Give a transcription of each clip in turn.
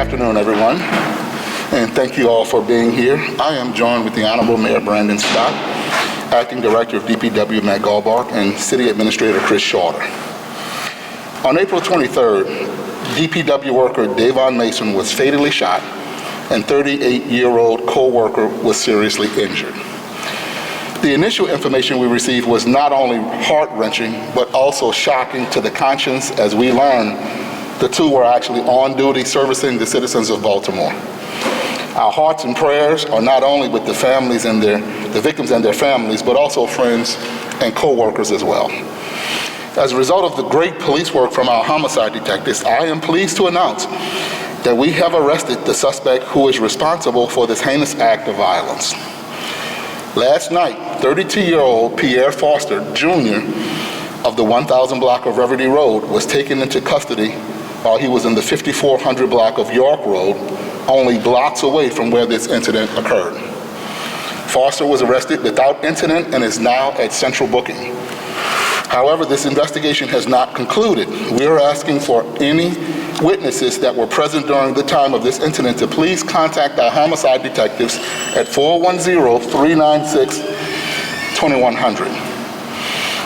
afternoon, everyone, and thank you all for being here. I am joined with the Honorable Mayor Brandon Scott, Acting Director of DPW Matt Goldbach, and City Administrator Chris Shorter. On April 23rd, DPW worker Davon Mason was fatally shot and 38-year-old co-worker was seriously injured. The initial information we received was not only heart-wrenching, but also shocking to the conscience as we learned the two were actually on duty servicing the citizens of Baltimore. Our hearts and prayers are not only with the families and the victims and their families, but also friends and co-workers as well. As a result of the great police work from our homicide detectives, I am pleased to announce that we have arrested the suspect who is responsible for this heinous act of violence. Last night, 32-year-old Pierre Foster, Jr. of the 1000 block of Reverdy Road was taken into custody while he was in the 5400 block of York Road, only blocks away from where this incident occurred. Foster was arrested without incident and is now at central booking. However, this investigation has not concluded. We are asking for any witnesses that were present during the time of this incident to please contact our homicide detectives at 410-396-2100.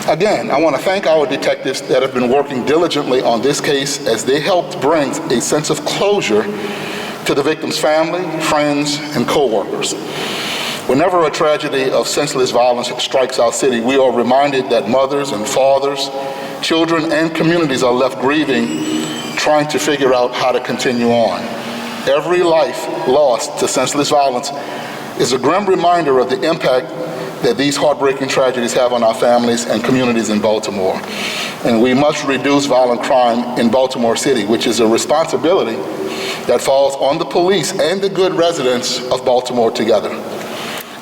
Again, I want to thank our detectives that have been working diligently on this case as they helped bring a sense of closure to the victim's family, friends, and co-workers. Whenever a tragedy of senseless violence strikes our city, we are reminded that mothers and fathers, children, and communities are left grieving, trying to figure out how to continue on. Every life lost to senseless violence is a grim reminder of the impact that these heartbreaking tragedies have on our families and communities in Baltimore. And we must reduce violent crime in Baltimore City, which is a responsibility that falls on the police and the good residents of Baltimore together.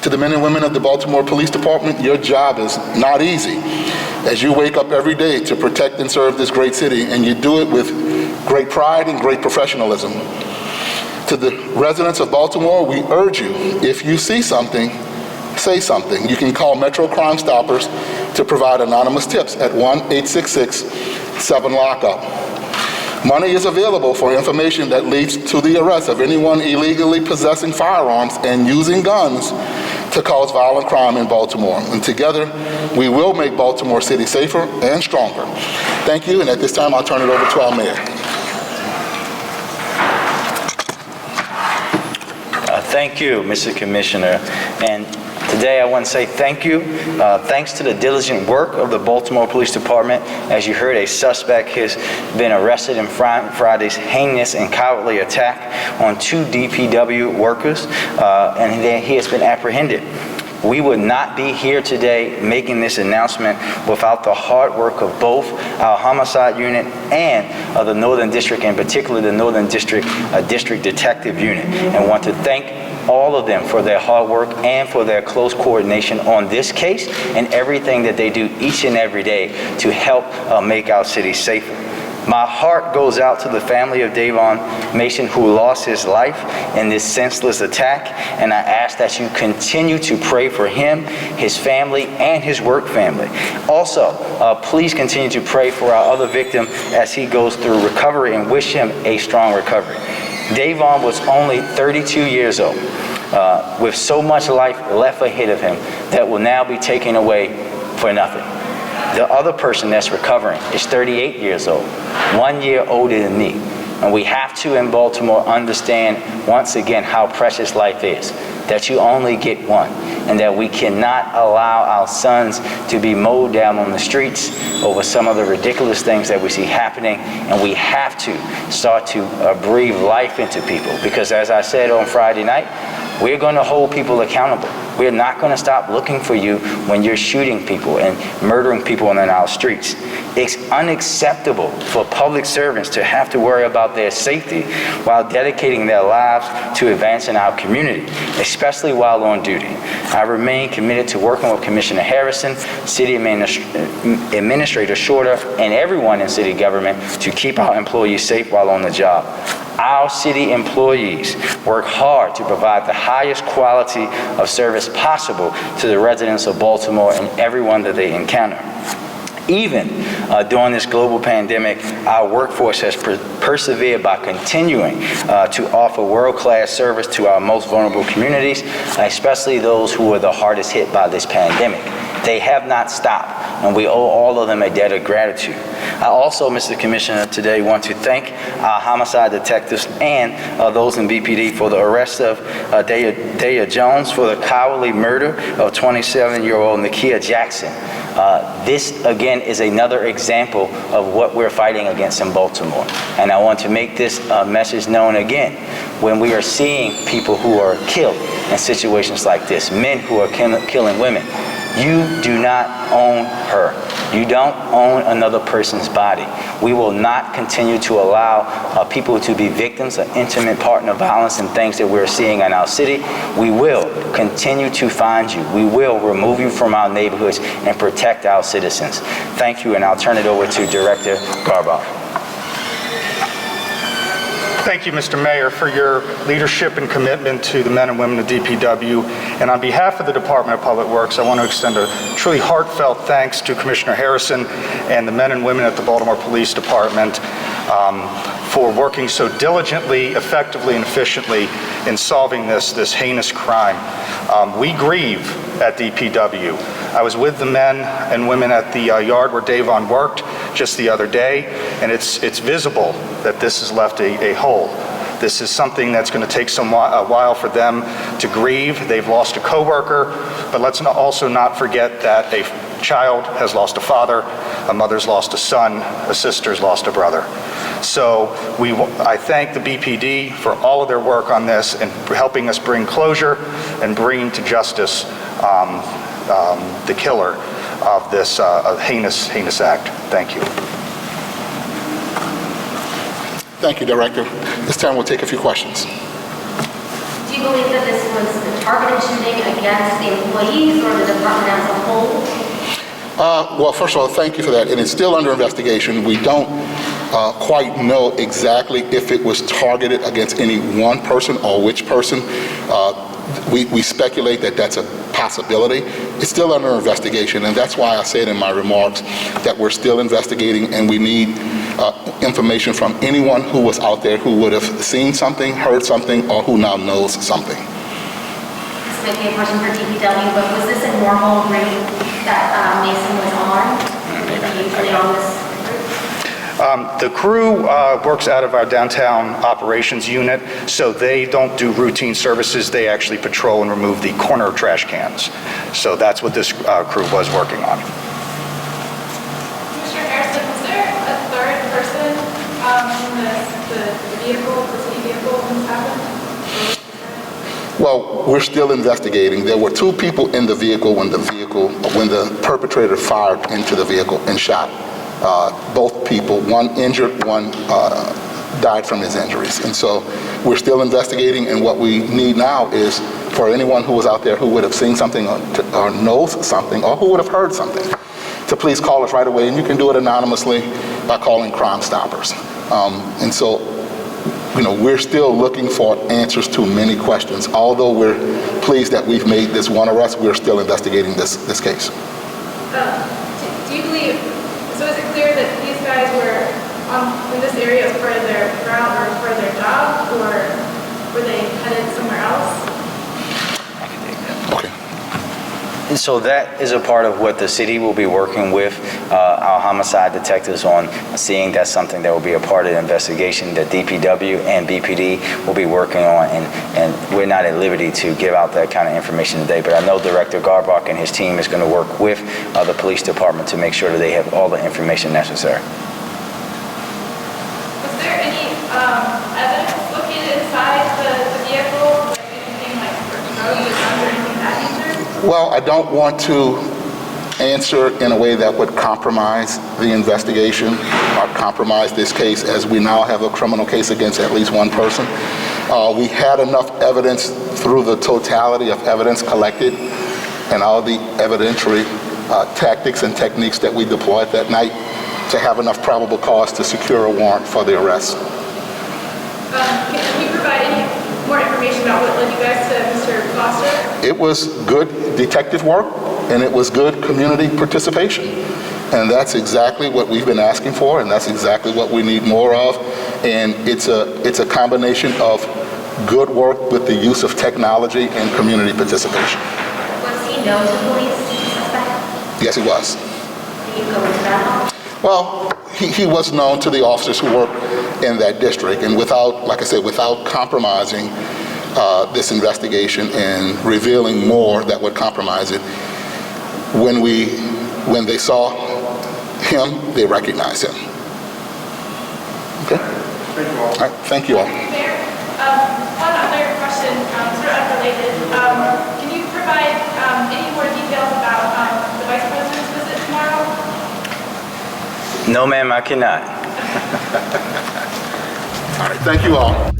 To the men and women of the Baltimore Police Department, your job is not easy as you wake up every day to protect and serve this great city, and you do it with great pride and great professionalism. To the residents of Baltimore, we urge you, if you see something, say something. You can call Metro Crime Stoppers to provide anonymous tips at 1-866-7-LOCK-UP. Money is available for information that leads to the arrest of anyone illegally possessing firearms and using guns to cause violent crime in Baltimore. And together, we will make Baltimore City safer and stronger. Thank you, and at this time, I'll turn it over to our mayor. Thank you, Mr. Commissioner. And today I want to say thank you. Thanks to the diligent work of the Baltimore Police Department. As you heard, a suspect has been arrested in Friday's heinous and cowardly attack on 2 DPW workers, and he has been apprehended. We would not be here today making this announcement without the hard work of both our homicide unit and the Northern District, in particular the Northern District District Detective Unit, and want to thank all of them for their hard work and for their close coordination on this case and everything that they do each and every day to help make our city safer. My heart goes out to the family of Davon Mason, who lost his life in this senseless attack, and I ask that you continue to pray for him, his family, and his work family. Also, please continue to pray for our other victim as he goes through recovery, and wish him a strong recovery. Davon was only 32 years old, with so much life left ahead of him that will now be taken away for nothing. The other person that's recovering is 38 years old, 1 year older than me. And we have to, in Baltimore, understand once again how precious life is, that you only get one, and that we cannot allow our sons to be mowed down on the streets over some of the ridiculous things that we see happening, and we have to start to breathe life into people, because as I said on Friday night, we're going to hold people accountable. We're not going to stop looking for you when you're shooting people and murdering people in our streets. It's unacceptable for public servants to have to worry about their safety while dedicating their lives to advancing our community, especially while on duty. I remain committed to working with Commissioner Harrison, City Administrator Shorter, and everyone in city government to keep our employees safe while on the job. Our city employees work hard to provide the highest quality of service possible to the residents of Baltimore and everyone that they encounter. Even during this global pandemic, our workforce has persevered by continuing to offer world-class service to our most vulnerable communities, especially those who are the hardest hit by this pandemic. They have not stopped, and we owe all of them a debt of gratitude. I also, Mr. Commissioner, today want to thank our homicide detectives and those in BPD for the arrest of Daya Jones for the cowardly murder of 27-year-old Nakia Jackson. This, again, is another example of what we're fighting against in Baltimore. And I want to make this message known again. When we are seeing people who are killed in situations like this, men who are killing women, you do not own her. You don't own another person's body. We will not continue to allow people to be victims of intimate partner violence and things that we're seeing in our city. We will continue to find you. We will remove you from our neighborhoods and protect our citizens. Thank you, and I'll turn it over to Director Garbach. Thank you, Mr. Mayor, for your leadership and commitment to the men and women of DPW. And on behalf of the Department of Public Works, I want to extend a truly heartfelt thanks to Commissioner Harrison and the men and women at the Baltimore Police Department for working so diligently, effectively, and efficiently in solving this heinous crime. We grieve at DPW. I was with the men and women at the yard where Davon worked just the other day, and it's visible that this has left a hole. This is something that's going to take a while for them to grieve. They've lost a coworker, but let's also not forget that a child has lost a father, a mother's lost a son, a sister's lost a brother. So I thank the BPD for all of their work on this and for helping us bring closure and bringing to justice the killer of this heinous act. Thank you. Thank you, Director. This time we'll take a few questions. Do you believe that this was a targeted shooting against the employees or the department as a whole? Well, first of all, thank you for that. And it's still under investigation. We don't quite know exactly if it was targeted against any one person or which person. We speculate that that's a possibility. It's still under investigation, and that's why I said in my remarks that we're still investigating, and we need information from anyone who was out there who would have seen something, heard something, or who now knows something. This might be a question for DPW, but was this a normal rate that Mason was on? Usually on this route? The crew works out of our downtown operations unit, so they don't do routine services. They actually patrol and remove the corner trash cans. So that's what this crew was working on. Commissioner Harrison, was there a third person in the vehicle, the city vehicle, when this happened? Well, we're still investigating. There were two people in the vehicle when the perpetrator fired into the vehicle and shot. Both people, one injured, one died from his injuries. And so we're still investigating, and what we need now is for anyone who was out there who would have seen something or knows something or who would have heard something to please call us right away, and you can do it anonymously by calling Crime Stoppers. And so, we're still looking for answers to many questions. Although we're pleased that we've made this one arrest, we're still investigating this case. Do you believe, so is it clear that these guys were in this area as part of their route or for their job, or were they headed somewhere else? Okay. And so that is a part of what the city will be working with our homicide detectives on, seeing that's something that will be a part of the investigation that DPW and BPD will be working on, and we're not at liberty to give out that kind of information today, but I know Director Garbach and his team is going to work with the police department to make sure that they have all the information necessary. Was there any evidence located inside the vehicle, like anything like drugs or guns or anything of that nature? Well, I don't want to answer in a way that would compromise the investigation or compromise this case, as we now have a criminal case against at least one person. We had enough evidence through the totality of evidence collected and all the evidentiary tactics and techniques that we deployed that night to have enough probable cause to secure a warrant for the arrest. Can you provide any more information about what led you guys to Mr. Foster? It was good detective work. and it was good community participation. And that's exactly what we've been asking for, and that's exactly what we need more of. And it's a combination of good work with the use of technology and community participation. Was he known to police suspect? Yes, he was. Did you go into that? Well, he was known to the officers who work in that district, and without, like I said, without compromising this investigation and revealing more that would compromise it, when they saw him, they recognized him. Okay? Thank you all. All right, thank you all. Mayor, one other question, sort of unrelated. Can you provide any more details about the Vice President's visit tomorrow? No, ma'am, I cannot. All right, thank you all.